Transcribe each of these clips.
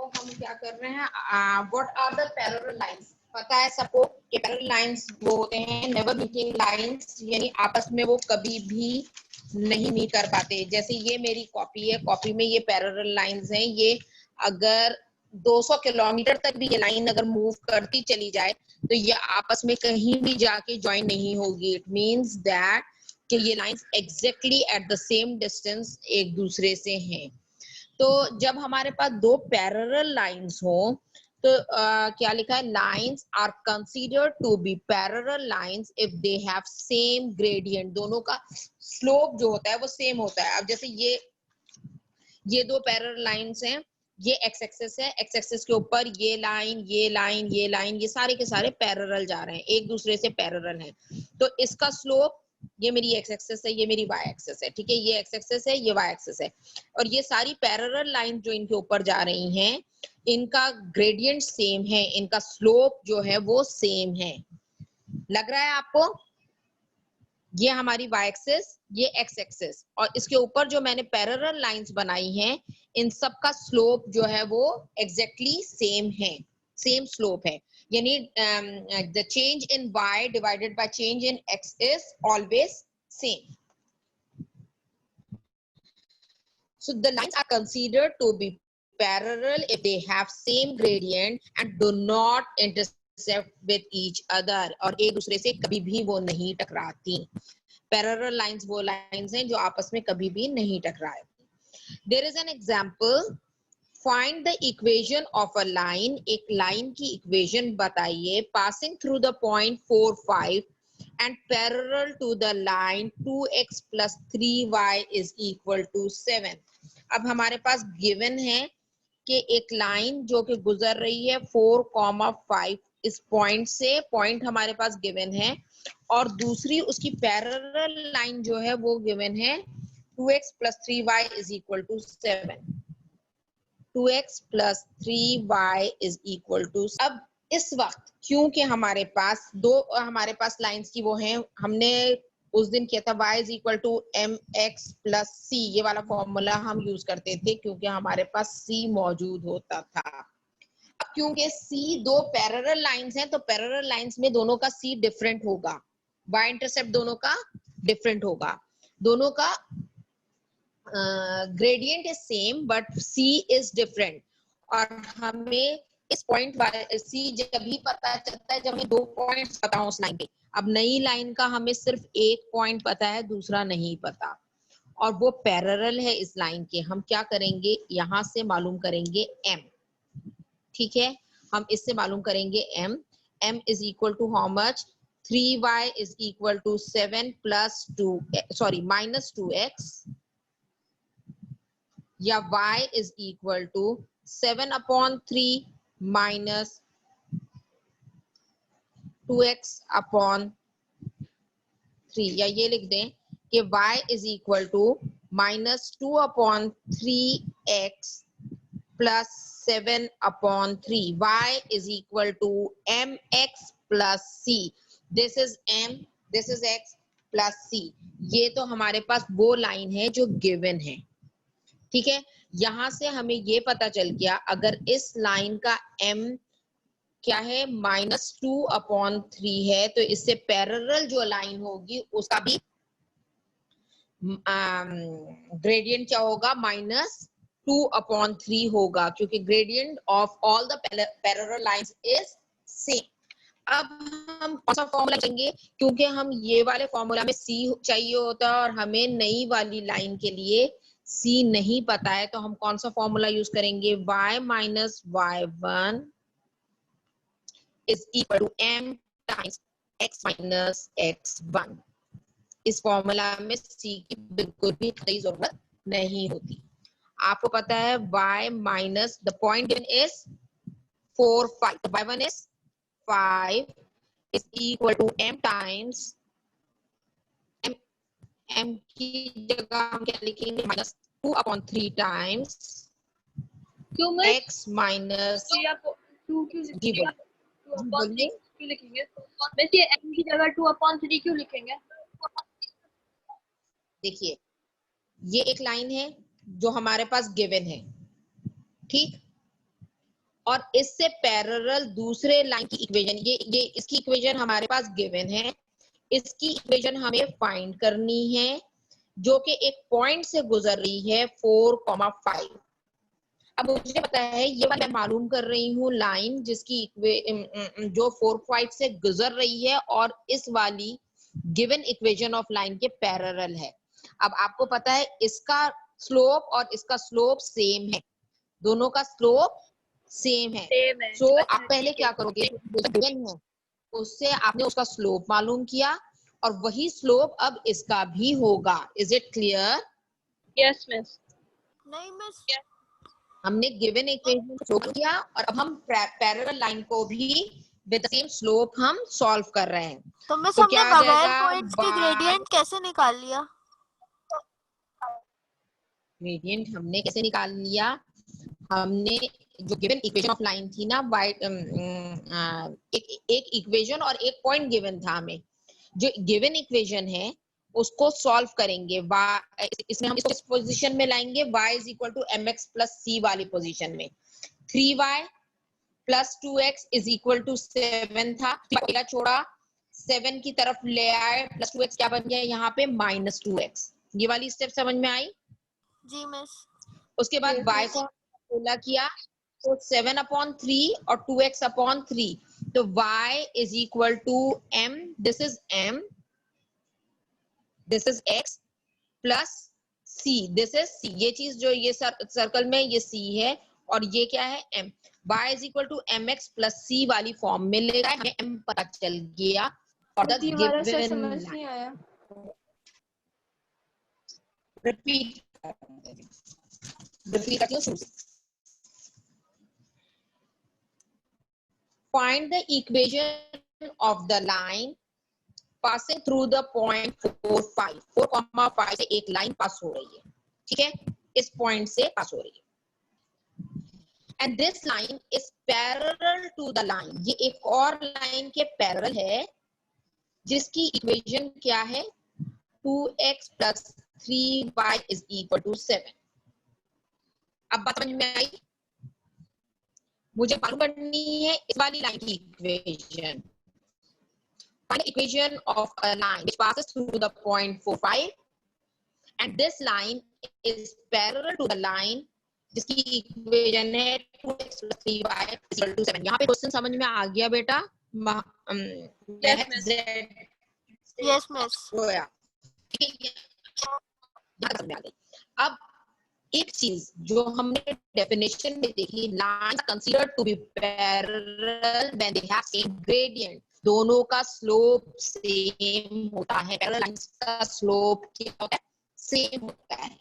हम क्या कर रहे हैं, what are the parallel lines. पता है सबको कि पैरेलल लाइंस वो होते हैं नेवर मीटिंग लाइंस, यानी आपस में वो कभी भी नहीं मीट कर पाते। जैसे ये मेरी कॉपी है, कॉपी में ये पैरेलल लाइंस हैं, ये अगर 200 किलोमीटर तक भी ये लाइन अगर मूव करती चली जाए तो ये आपस में कहीं भी जाके ज्वाइन नहीं होगी। इट मींस दैट कि ये lines exactly at the same distance एक दूसरे से हैं। तो जब हमारे पास दो पैरेलल लाइंस हो तो क्या लिखा है, lines are considered to be parallel lines if they have same gradient. दोनों का स्लोप जो होता है वो सेम होता है। अब जैसे ये दो पैरेलल लाइंस हैं, ये एक्स एक्सिस है, एक्स एक्सिस के ऊपर ये लाइन ये लाइन ये लाइन, ये सारे के सारे पैरेलल जा रहे हैं, एक दूसरे से पैरेलल हैं। तो इसका स्लोप, ये मेरी एक्स एक्सिस है, ये मेरी वाई एक्सिस है, ठीक है, ये एक्स एक्सिस है, ये वाई एक्सिस है, और ये सारी पैरेलल लाइन जो इनके ऊपर जा रही हैं इनका ग्रेडियंट सेम है, इनका स्लोप जो है वो सेम है। लग रहा है आपको? ये हमारी वाई एक्सिस, ये एक्स एक्सिस, और इसके ऊपर जो मैंने पैरेलल लाइंस बनाई हैं इन सब का स्लोप जो है वो एग्जैक्टली सेम है, सेम स्लोप है। यानी the change in y divided by change in x is always same. So the lines are considered to be parallel if they have same gradient and do not intersect with each other. और एक दूसरे से कभी भी वो नहीं टकराती। Parallel lines वो लाइंस हैं जो आपस में कभी भी नहीं टकराए। There is an example. Find the equation of a line. एक लाइन की इक्वेशन बताइए passing through the point 4, 5 and parallel to the line 2x plus 3y is equal to 7. अब हमारे पास गिवन है कि एक लाइन जो कि गुजर रही है 4,5 इस पॉइंट से, पॉइंट हमारे पास गिवन है, और दूसरी उसकी पैरेलल लाइन जो है वो गिवन है 2x plus 3y is equal to 7. 2x plus 3y is equal to, अब इस वक्त क्योंकि हमारे पास लाइंस की वो हैं, हमने उस दिन किया था y is equal to mx plus c, ये वाला फॉर्मूला हम यूज करते थे क्योंकि हमारे पास c मौजूद होता था। अब क्योंकि c दो पैरेलल लाइंस हैं तो पैरेलल लाइंस में दोनों का c डिफरेंट होगा, y इंटरसेप्ट दोनों का डिफरेंट होगा, दोनों का gradient is same but c is different। और हमें इस पॉइंट c जब भी पता चलता है जब हमें दो पॉइंट्स पता हो उस लाइन के। अब नई लाइन का हमें सिर्फ एक पॉइंट पता है, दूसरा नहीं पता, और वो पैरेलल है इस लाइन के। हम क्या करेंगे, यहां से मालूम करेंगे m, ठीक है, हम इससे मालूम करेंगे m। m is equal to how much, 3y is equal to 7 plus 2, sorry minus 2x, या y is equal to 7/3 minus 2x/3, या ये लिख दें कि y is equal to minus 2/3x plus 7/3, y is equal to mx plus c. This is m, this is x plus c. ये तो हमारे पास वो लाइन है जो गिवन है, ठीक है। यहां से हमें ये पता चल गया अगर इस लाइन का m क्या है, -2/3 है, तो इससे पैरेलल जो लाइन होगी उसका भी ग्रेडियंट क्या होगा, -2/3 होगा, क्योंकि gradient of all the parallel lines is same. अब हम कौन सा फॉर्मूला चाहिए, क्योंकि हम ये वाले फॉर्मूला में c चाहिए होता है और हमें नई वाली लाइन के लिए c नहीं पता है, तो हम कौन सा फॉर्मूला यूज करेंगे, y minus y1 is equal to m times x minus x1। इस फॉर्मूला में c की बिल्कुल भी कोई जरूरत नहीं होती। आपको पता है y minus the point given is 4, 5, तो y1 is 5 is equal to m times m की जगह हम क्या लिखेंगे, -2/3 times x minus लिखेंगे, वैसे m की जगह 2/3 क्यों लिखेंगे? देखिए ये एक लाइन है जो हमारे पास गिवन है, ठीक, और इससे पैरेलल दूसरे लाइन की इक्वेशन, ये इसकी इक्वेशन हमारे पास गिवन है, इसकी इक्वेशन हमें फाइंड करनी है जो कि एक पॉइंट से गुजर रही है 4,5। अब मुझे पता है ये वाला मैं मालूम कर रही हूँ लाइन जिसकी जो 4,5 से गुजर रही है और इस वाली गिवन इक्वेशन ऑफ लाइन के पैरेलल है। अब आपको पता है इसका स्लोप और इसका स्लोप सेम है, दोनों का स्लोप सेम है। सेम है। सो अच्छा, आप पहले ठीक क्या है। करोगे, गिवन है उससे आपने उसका स्लोप मालूम किया और वही स्लोप अब इसका भी होगा। Is it clear? Yes miss. नहीं मिस, हमने गिवन इक्वेशन को सॉल्व किया और अब हम पैरेलल लाइन को भी विद द सेम स्लोप हम सॉल्व कर रहे हैं। तो मिस तो हमने क्या आ बगैर जाएगा, पॉइंट्स के ग्रेडियंट कैसे निकाल लिया? ग्रेडियंट हमने कैसे निकाल लिया, हमने जो गिवन इक्वेशन ऑफ लाइन थी ना, एक इक्वेशन और एक पॉइंट गिवन था, हमें जो गिवन इक्वेशन है उसको सॉल्व करेंगे। इसमें हम इसको इस पोजीशन में लाएंगे, y is equal to mx plus c वाली पोजीशन में। 3y plus 2x is equal to 7 था, पहला छोड़ा 7 की तरफ ले आए, प्लस 2x क्या बन गया यहाँ पे माइनस 2x। ये वाली स्टेप समझ में आई? जी मिस। उसके बाद y को सोलह किया तो 7/3 और 2x/3, तो y is equal to m, this is m, this is x plus c, this is c। ये चीज जो ये सर्कल में ये c है और ये क्या है m। y is equal to mx plus c वाली फॉर्म में ले गए, हमें m पता चल गया और द गिवन समझ नहीं आया। रिपीट करती हूँ शुरू से। Find the equation of the line passing through the point 4,5। 4,5 से एक लाइन पास हो रही है, ठीक है, इस पॉइंट से पास हो रही है। And this line is parallel to the line। ये एक और लाइन के पैरेलल है जिसकी इक्वेशन क्या है, 2x plus 3y is equal to 7। अब बात समझ में आई? मुझे मालूम करनी है इस वाली लाइन की equation. Find the equation of a line which passes through the point 4,5 and this line is parallel to the line जिसकी इक्वेशन है 2x plus 3y is equal to 7। यहाँ पे क्वेश्चन समझ में आ गया बेटा? Yes miss. अब एक चीज जो हमने डेफिनेशन में देखी, lines considered to be parallel when they have same gradient, दोनों का स्लोप सेम होता है। पैरेलल लाइंस का स्लोप क्या होता है, सेम होता है,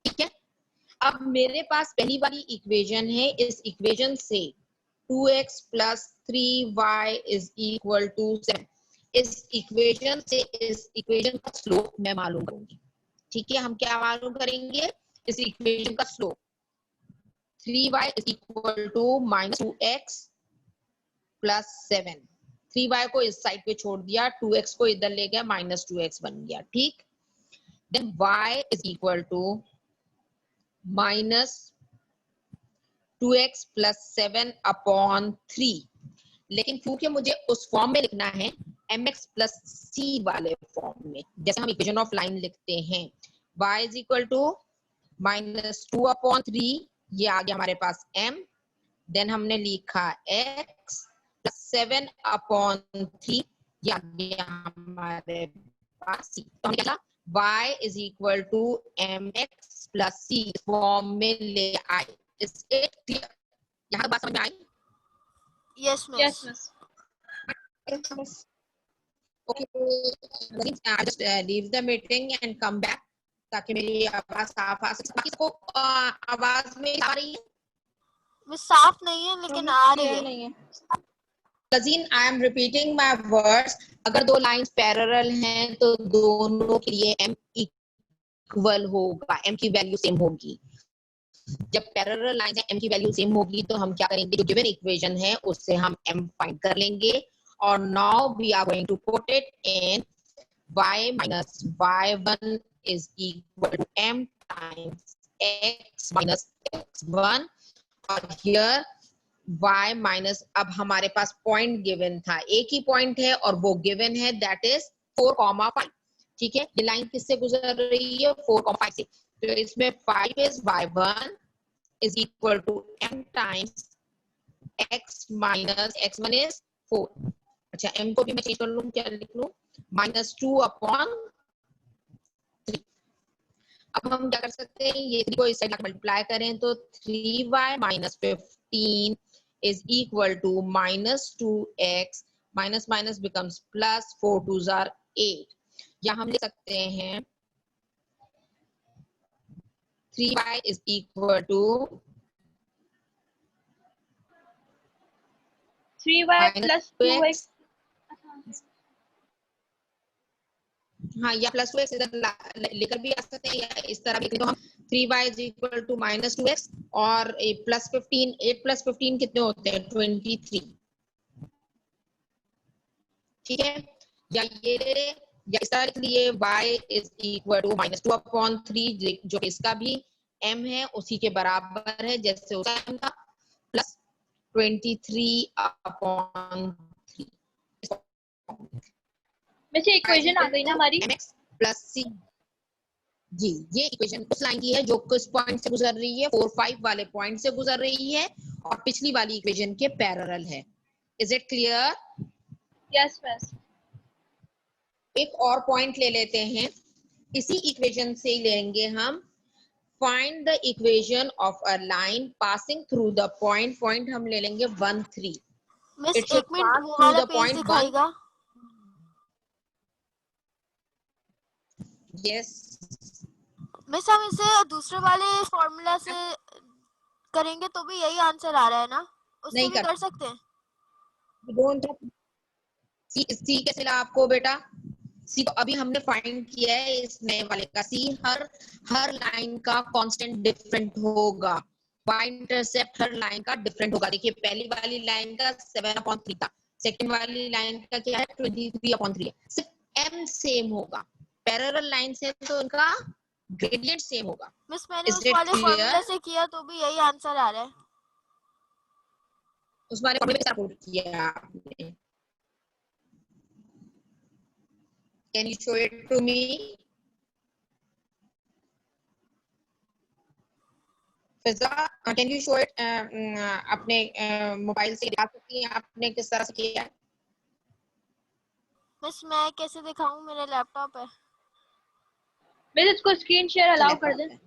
ठीक है। अब मेरे पास पहली वाली इक्वेशन है, इस इक्वेशन से 2x plus 3y is equal to 7, इस इक्वेशन से इस इक्वेशन का स्लोप मैं मालूम करूंगी, ठीक है। हम क्या मालूम करेंगे, इस इक्वेशन का slope 3y is equal to minus 2x plus 7। 3y को इस साइड पे छोड़ दिया, 2x को इधर ले गया, माइनस 2x बन गया, ठीक। Then y is equal to minus 2x plus 7/3। लेकिन क्योंकि मुझे उस फॉर्म में लिखना है mx प्लस c वाले फॉर्म में, जैसे हम इक्वेशन ऑफ लाइन लिखते हैं, y is equal to minus 2/3, ये आ गया हमारे पास m, देन हमने लिखा x प्लस 7/3, ये आ गया हमारे पास c। तो हमने क्या y is equal to mx plus c form में ले आए। Is it clear? यहाँ बात समझ में आई? Yes yes miss. Miss. Okay, I just leave the meeting and come back ताकि मेरी आवाज साफ आ सके। बाकी सबको आवाज में आ रही है? मिस साफ नहीं है लेकिन आ रही है। नहीं है। Cousin, I am repeating my words। अगर दो लाइंस पैरेलल हैं तो दोनों के लिए m इक्वल होगा, m की वैल्यू सेम होगी। जब पैरेलल लाइंस है, m की वैल्यू सेम होगी तो हम क्या करेंगे, जो गिवन इक्वेशन है उससे हम m फाइंड कर लेंगे। और now we are going to put it in y minus y1 is equal to m times x minus x1, और here y माइनस, अब हमारे पास पॉइंट गिवन था, एक ही पॉइंट है और वो गिवन है, दैट इज 4,5। ठीक है, ये लाइन किससे गुजर रही है? 4,5 से। तो इसमें 5 is y1 is equal to m times x minus x1 is 4। अच्छा, m को भी मैं चेंज कर लूं, क्या लिख लूं? -2/3। अब हम क्या कर सकते हैं, ये 3 को इस साइड मल्टीप्लाई करें तो 3y minus 15 is equal to -2x, minus minus becomes plus, 4 2s are 8। या हम लिख सकते हैं 3y is equal to 3y plus 2x। हाँ, या प्लस 2x इधर लेकर भी आ सकते हैं, या इस तरह भी तो हम 3y is equal to -2x और प्लस 15, 8 प्लस 15 कितने होते हैं? 23। ठीक है, या ये या इस तरह लिख लिए y इज इक्वल टू -2/3, जो इसका भी m है उसी के बराबर है जैसे उसका m था, प्लस 23/3। वैसे इक्वेशन आ गई ना हमारी? mx plus c। जी, ये इक्वेशन उस लाइन की है जो किस पॉइंट से गुजर रही है? 4 5 वाले पॉइंट से गुजर रही है और पिछली वाली इक्वेशन के पैरेलल है। Is it clear? Yes miss. एक और पॉइंट ले लेते हैं, इसी इक्वेशन से ही लेंगे हम। Find the equation of a line passing through the point, point हम ले लेंगे 1 3। मिस इट शुड 1 मिनट पास वो थ्रू वाला द पेज पॉइंट 1। दिखाएगा? यस, मिस हम इसे दूसरे वाले फॉर्मूला से करेंगे तो भी यही आंसर आ रहा है ना? उससे नहीं भी कर, कर सकते हैं? डोंट सी कैसे ला आपको बेटा? सी तो अभी हमने फाइंड किया है इस नए वाले का। सी हर लाइन का कांस्टेंट डिफरेंट होगा, y इंटरसेप्ट हर लाइन का डिफरेंट होगा। देखिए, पहली वाली लाइन का 7/3 था, सेकंड वाली लाइन का क्या है? 23/3 है। सिर्फ m सेम होगा, पैरेलल लाइन से तो उनका ग्रेडियंट सेम होगा। मिस मैंने इज उस इट वाले फॉर्मूला क्लियर? से किया तो भी यही आंसर आ रहा है। उस वाले फॉर्मूले में सपोर्ट किया आपने? Can you show it to me? Fiza, can you show it? अपने मोबाइल से दिखा सकती हैं आपने किस तरह से किया है? मिस मैं कैसे दिखाऊं, मेरा लैपटॉप है। मिस इसको स्क्रीन शेयर अलाउ कर दें?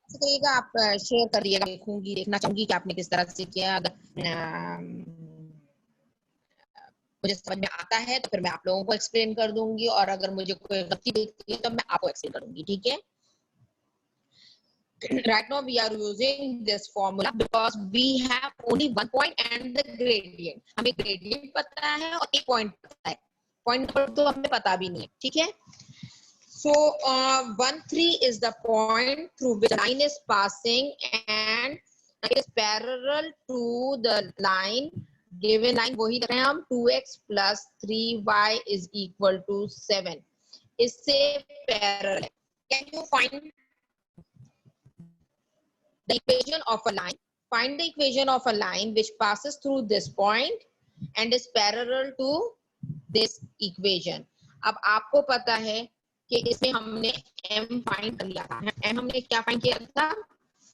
करिएगा, आप शेयर करिएगा, देखूंगी, देखना चाहूंगी कि आपने किस तरह से किया। अगर मुझे समझ में आता है तो फिर मैं आप लोगों को एक्सप्लेन कर दूंगी, और अगर मुझे कोई गलती दिखती है तो मैं आपको एक्सप्लेन करूंगी। ठीक है, right now we are using this formula because we have only one point and the gradient. हमें gradient पता है और एक point पता है, point नंबर तो हमें पता भी नहीं है। ठीक है, so 1 3 is the point through which the line is passing and it is parallel to the line, given line वही देख रहे हैं हम, 2x plus 3y is equal to 7, इससे parallel है। Can you find the equation of a line? Find the equation of a line which passes through this point and is parallel to this equation. अब आपको पता है कि इसमें हमने m find कर लिया था। m हमने क्या फाइंड किया था?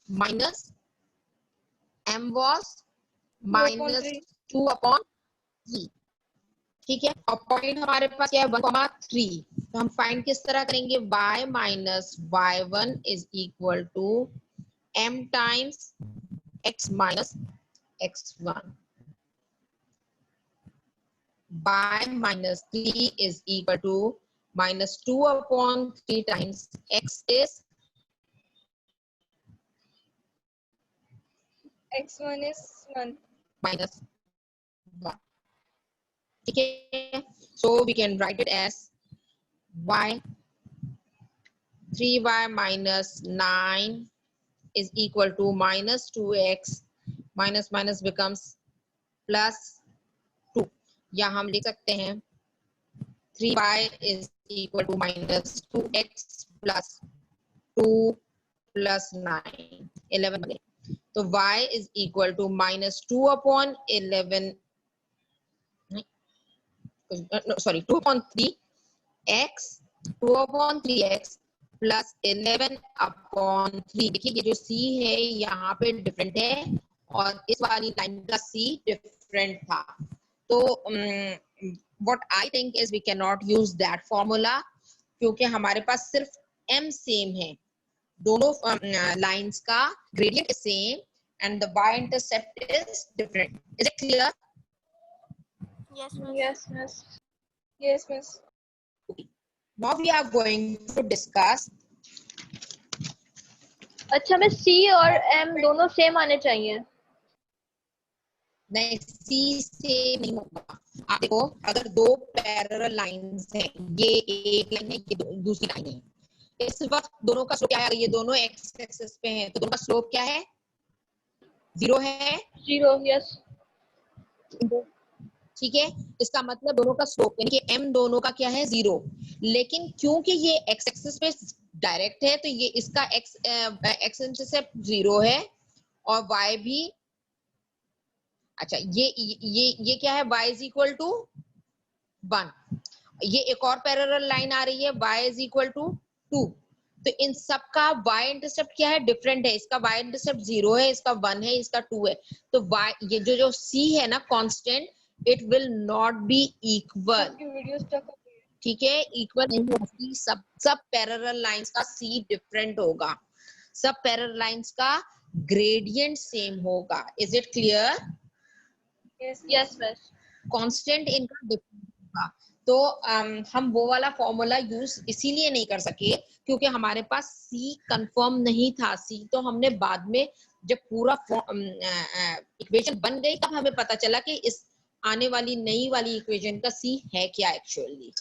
Minus m was -2/3। ठीक है, और पॉइंट हमारे पास क्या है? 1,3। तो हम फाइंड किस तरह करेंगे? y minus y1 is equal to m times x minus x1. y minus 3 is equal to -2/3 times x is x1 is 1 minus 1. Okay, so we can write it as y 3y minus 9 is equal to -2x, minus minus becomes plus 2, या हम लिख सकते हैं 3y is equal to -2x plus 2 plus 9, 11 बने। तो y is equal to -2/11, no, sorry, 2/3x, 2/3x plus 11/3। देखिए ये जो c है यहाँ पे डिफरेंट है और इस वाली लाइन का c डिफरेंट था। तो what I think is we cannot use that formula क्योंकि हमारे पास सिर्फ m सेम है, दोनों लाइंस का gradient is same and the y intercept is different. Is it clear? Yes, miss. Yes, miss. Yes, miss. Now we are going to discuss। अच्छा miss C और M दोनों same आने चाहिए। नहीं, C से नहीं होगा। आप देखो अगर दो पैरेलल लाइंस हैं, ये एक लाइन है, ये दूसरी लाइन है, इस वक्त दोनों का स्लोप क्या है? अगर ये दोनों एक्स एक्सिस पे हैं तो दोनों का स्लोप क्या है? 0 है। 0, यस। ठीक है, इसका मतलब दोनों का स्लोप यानी कि m दोनों का क्या है? 0। लेकिन क्योंकि ये x एक्सिस पे डायरेक्ट है तो ये इसका x इंटरसेप्ट 0 है और y भी। अच्छा ये क्या है? y is equal to 1। ये एक और पैरेलल लाइन आ रही है y इज इक्वल टू 2। तो इन सब का y इंटरसेप्ट क्या है? डिफरेंट है। इसका y इंटरसेप्ट 0 है, इसका 1 है, इसका 2 है। तो y ये जो c है ना constant, it will not be equal. ठीक है, इक्वल नहीं होगी। सब पैरेलल लाइंस का c डिफरेंट होगा, सब पैरेलल लाइंस का ग्रेडियंट सेम होगा। Is it clear? Yes miss. Constant इनका डिफरेंट होगा। तो हम वो वाला फॉर्मूला यूज इसीलिए नहीं कर सके क्योंकि हमारे पास c कंफर्म नहीं था। c तो हमने बाद में जब पूरा इक्वेशन बन गई तब हमें पता चला कि इस आने वाली नई वाली इक्वेशन का c है क्या एक्चुअली।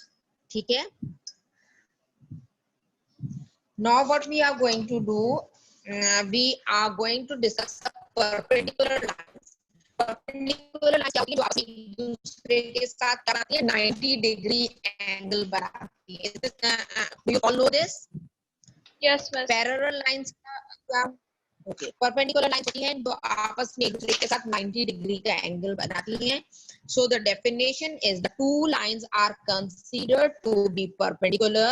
ठीक है, now what we are going to do, we are going to discuss perpendicular lines। Perpendicular line क्या होती है? जो आपस में एक दूसरे के साथ क्या बनाती है? 90 डिग्री एंगल बनाती है। Do you all know this? Yes miss. Parallel lines का क्या? ओके, परपेंडिकुलर लाइंस होती हैं जो आपस में एक दूसरे के साथ 90 डिग्री का एंगल बनाती हैं। So the definition is the two lines are considered to be perpendicular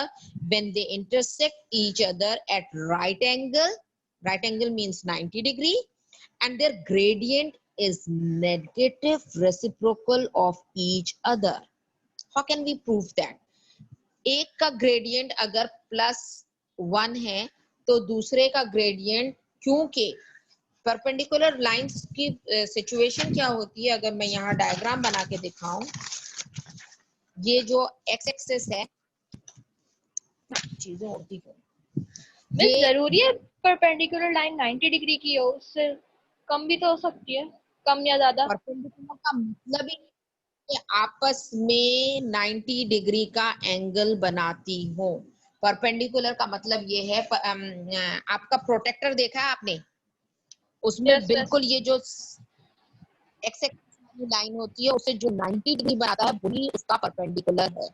when they intersect each other at right angle. Right angle means 90 degree and their gradient is negative reciprocal of each other. How can we prove that? एक का gradient अगर +1 है तो दूसरे का gradient, क्योंकि perpendicular lines की situation क्या होती है? अगर मैं यहाँ डायग्राम बना के दिखाऊं, ये जो x एक्सिस है, चीजें होती है मिस जरूरी है परपेंडिकुलर लाइन 90 डिग्री की हो? उससे कम भी तो हो सकती है, कम या ज्यादा। परपेंडिकुलर का मतलब ही कि आपस में 90 डिग्री का एंगल बनाती हो। परपेंडिकुलर का मतलब ये है, आपका प्रोटेक्टर देखा है आपने? उसमें Yes, बिल्कुल ये जो एक्स एक्सिस लाइन होती है उससे जो 90 डिग्री बनाता है वही उसका परपेंडिकुलर है।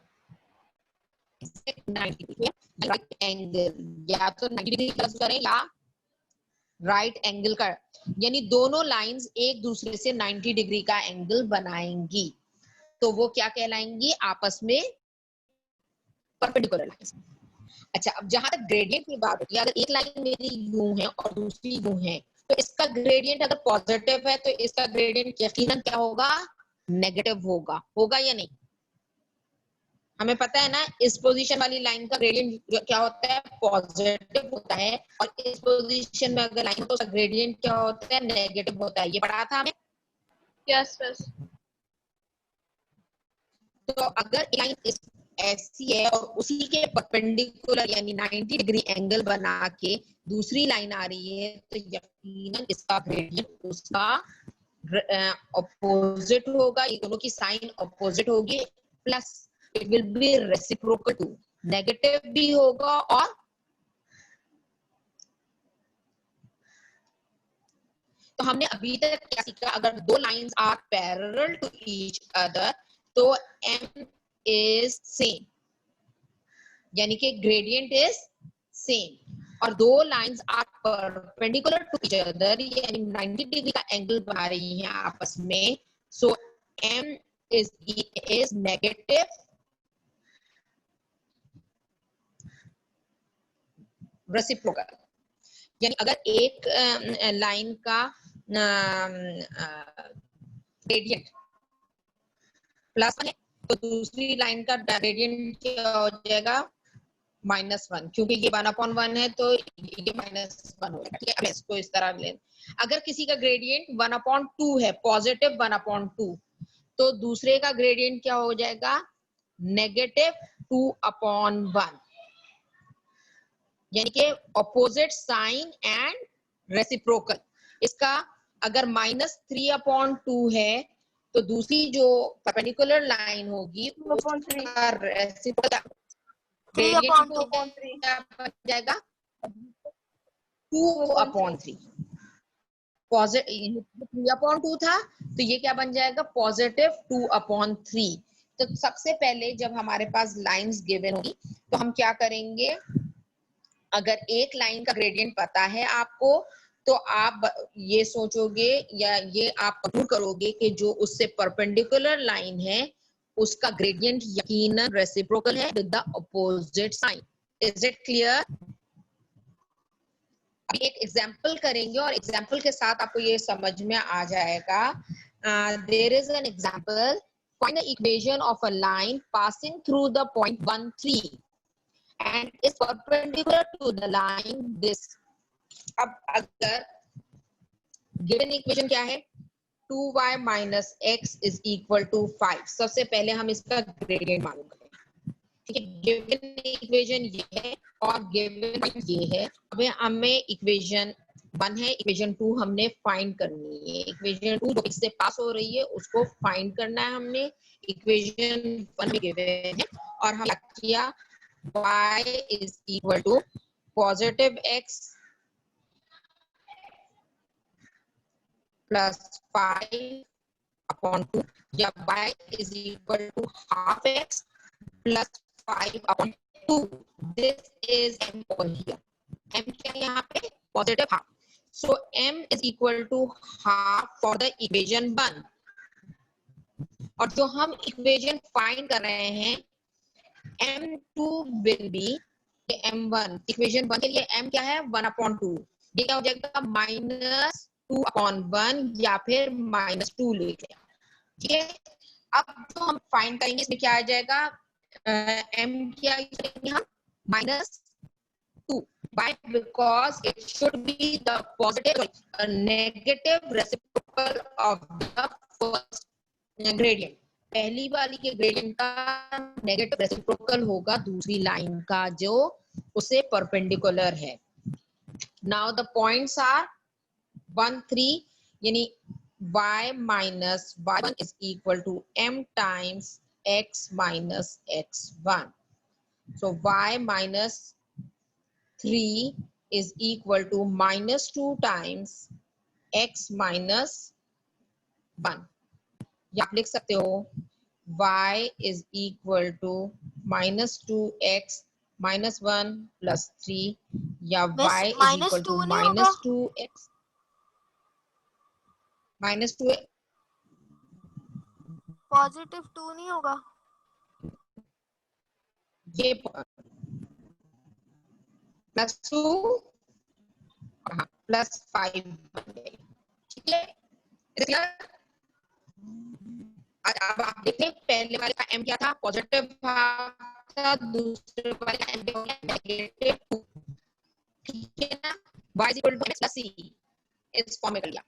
90 डिग्री राइट एंगल, या तो 90 डिग्री प्लस करें या राइट एंगल का, यानी दोनों लाइंस एक दूसरे से 90 डिग्री का एंगल बनाएंगी तो वो क्या कहलाएंगी? आपस में परपेंडिकुलर लाइंस। अच्छा, अब जहां तक ग्रेडियंट की बात होती है, अगर एक लाइन मेरी यूं है और दूसरी यूं है तो इसका ग्रेडियंट अगर पॉजिटिव है तो इसका ग्रेडियंट यकीनन क्या होगा? नेगेटिव होगा। होगा या नहीं? हमें पता है ना, इस पोजीशन वाली लाइन का ग्रेडियंट क्या होता है? पॉजिटिव होता है, और इस पोजीशन में अगर लाइन हो तो उसका ग्रेडियंट क्या होता है? नेगेटिव होता है। ये पढ़ा था हमें। Yes miss. तो अगर लाइन ऐसी है और उसी के परपेंडिकुलर यानी 90 डिग्री एंगल बना के दूसरी लाइन आ रही है तो यकीनन इसका ग्रेडियंट उसका ऑपोजिट होगा। ये दोनों की साइन ऑपोजिट होगी, plus it will be reciprocal to, negative भी होगा। और तो हमने अभी तक क्या सीखा? अगर दो lines are parallel to each other तो m इज सेम, यानी कि ग्रेडियंट इज सेम। और दो lines are perpendicular to each other, यानी 90 डिग्री का एंगल बना रही हैं आपस में, सो m is negative रेसिप्रोकल। यानी अगर एक लाइन का ग्रेडियंट प्लस है तो दूसरी लाइन का ग्रेडियंट क्या हो जाएगा, -1, क्योंकि ये 1/1 है तो ये -1 हो जाएगा। ठीक है, अब इसको इस तरह ले, अगर किसी का ग्रेडियंट 1/2 है, पॉजिटिव 1/2, तो दूसरे का ग्रेडियंट क्या हो जाएगा, -2/1, यानी कि ऑपोजिट साइन एंड रेसिप्रोकल। इसका अगर -3/2 है तो दूसरी जो परपेंडिकुलर लाइन होगी उसका रेसिप्रोकल ग्रेडियंट 3/2 क्या बन जाएगा, 2/3। पॉजिटिव 3/2 था तो ये क्या बन जाएगा, पॉजिटिव 2/3। तो सबसे पहले जब हमारे पास लाइंस गिवन होगी तो हम क्या करेंगे, अगर एक लाइन का ग्रेडियंट पता है आपको तो आप ये सोचोगे या ये आप कंक्लूड करोगे कि जो उससे परपेंडिकुलर लाइन है उसका ग्रेडियंट यकीनन रेसिप्रोकल है with the opposite sign. Is it clear? अभी एक एग्जांपल करेंगे और एग्जांपल के साथ आपको ये समझ में आ जाएगा। There is an example, find the equation of a line passing through the point 1, 3 and is perpendicular to the line this। अब अगर गिवन इक्वेशन क्या है, 2y minus x is equal to 5। सबसे पहले हम इसका ग्रेडियंट मालूम करें। ठीक है, गिवन इक्वेशन ये है और गिवन ये है। अब हमें इक्वेशन 1 है, इक्वेशन 2 हमने फाइंड करनी है। इक्वेशन 2 जो इससे पास हो रही है उसको फाइंड करना है हमने। इक्वेशन 1 में गिवन है और हम किया y is equal to positive x plus 5/2 या y is equal to half x plus 5/2। This is m over here। m क्या है यहाँ पे, positive half। So m is equal to half for the equation 1। और जो हम equation find कर रहे हैं m2 will be m1। Equation 1 के लिए m क्या है, 1/2। ये क्या हो जाएगा, -2/1 या फिर -2 लेते हैं। ठीक है, अब जो हम फाइंड करेंगे इसमें क्या आ जाएगा, m क्या करेंगे हम, -2। Why? Because it should be the positive negative reciprocal of the first gradient। पहली वाली के ग्रेडियंट का नेगेटिव रेसिप्रोकल होगा दूसरी लाइन का जो उसे परपेंडिकुलर है। नाउ द पॉइंट्स आर 1, 3, यानी y minus y1 is equal to m times x minus x1। So y minus 3 is equal to -2 times x minus 1। या आप लिख सकते हो y is equal to -2x minus 1 plus 3 या y is equal to -2 नहीं होगा, -2x -2 +2 नहीं होगा। ये +2 +5 बन गए। ठीक है, अब आप देखें पहले वाले का m क्या था, पॉजिटिव था, दूसरे वाले का m क्या हो गया, नेगेटिव। ठीक है ना, y is equal to x plus c इस फॉर्म में कर लिया।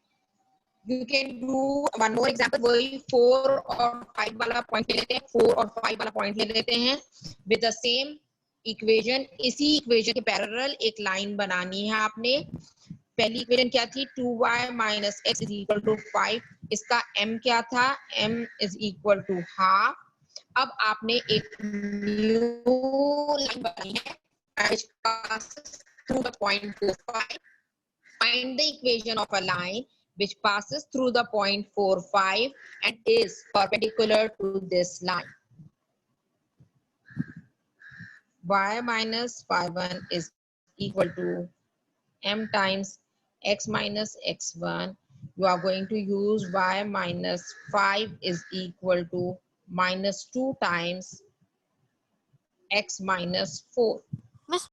You can do one more example, वही 4 और 5 वाला पॉइंट ले लेते हैं, 4 और 5 वाला पॉइंट ले लेते हैं with the same equation। इसी इक्वेशन के पैरेलल एक लाइन बनानी है आपने। पहली इक्वेशन क्या थी, 2y minus x is equal to 5। इसका m क्या था, m is equal to half। अब आपने एक न्यू लाइन बनानी है which passes through the point 45। Find the equation of a line which passes through the point 45 and is perpendicular to this line। y minus y1 is equal to m times x minus x1. You are going to use y minus 5 is equal to minus 2 times x minus 4. Miss